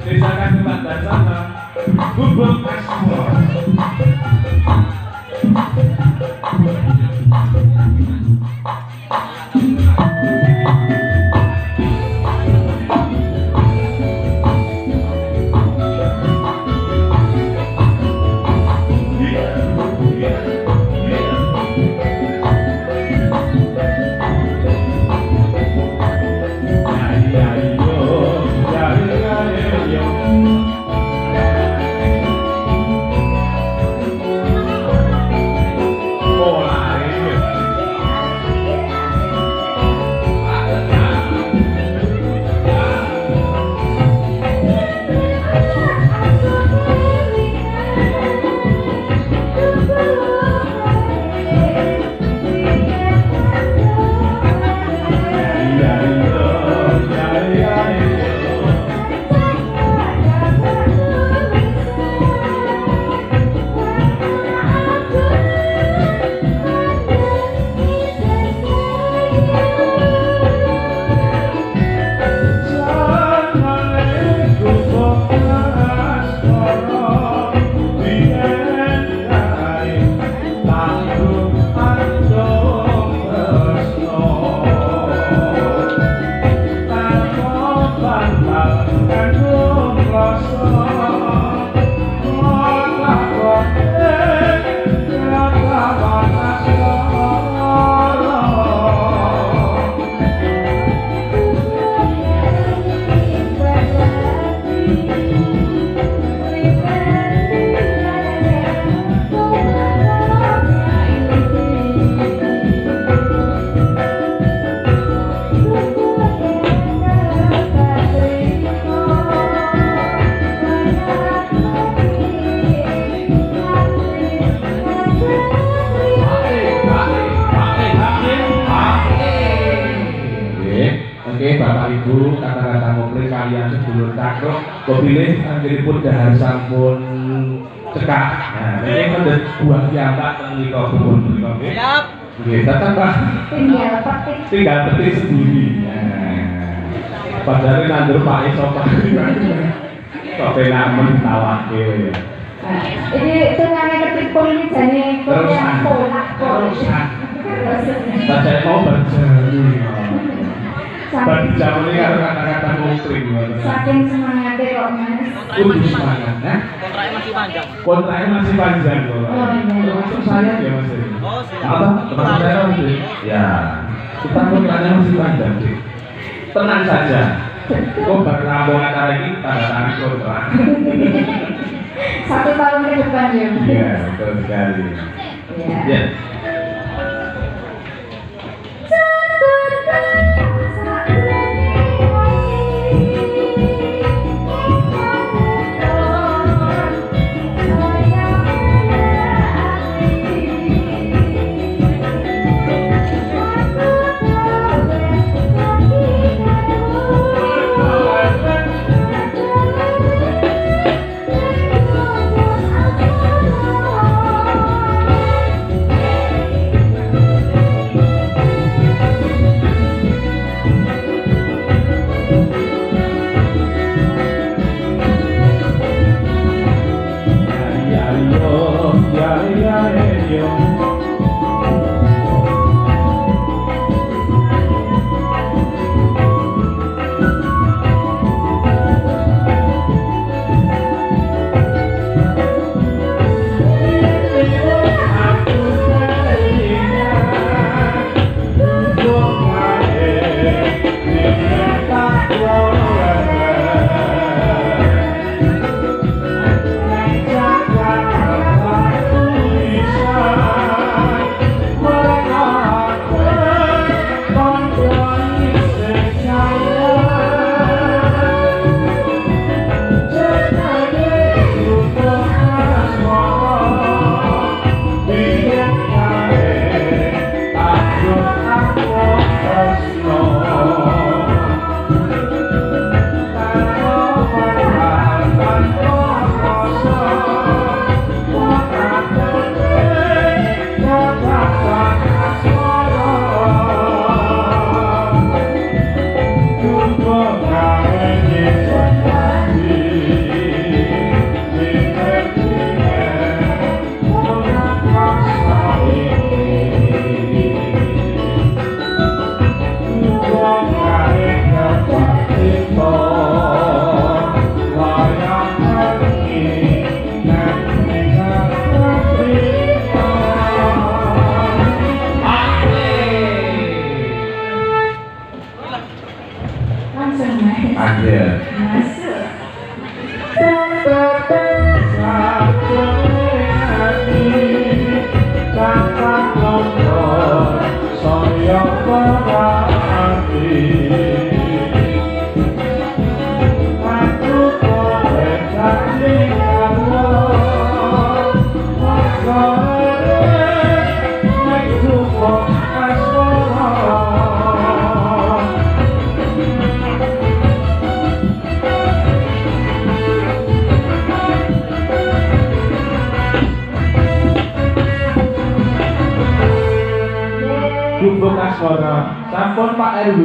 Sisakan tempat dan sana Gubuk Ekspor. Bapak Ibu, kata-kata mukli kalian sedulur cakruk, kepilih anggenipun dahar sampun cekak. Nah, ini kan buah kiamat menika kebun menika nggih. Siap. Nggih, datang Pak. Tinggal petik sendiri. Nah. Padahal nandur Pak iso Pak. Kok penak mentawake. Nah, ini tengahnya ketik pun ini jane koyak pola. Saya mau berjari. Berjam ini karo kata-kata mukling. Saking semangatnya kok Mas. Udah semangat, nah? Kontraknya masih panjang. Kontraknya masih panjang loh. Termasuk saya ya Mas. Oh, siap. Apa? Termasuk saya Mas. Ya. Kita kontraknya masih panjang sih. Tenang saja. Kok berlabuh acara ini tanda tangan kontrak. 1 tahun ke depan ya. Iya, betul sekali. Ya. langsung mas. Ada. Masuk. Gubuk Asmara, sampun Pak RW.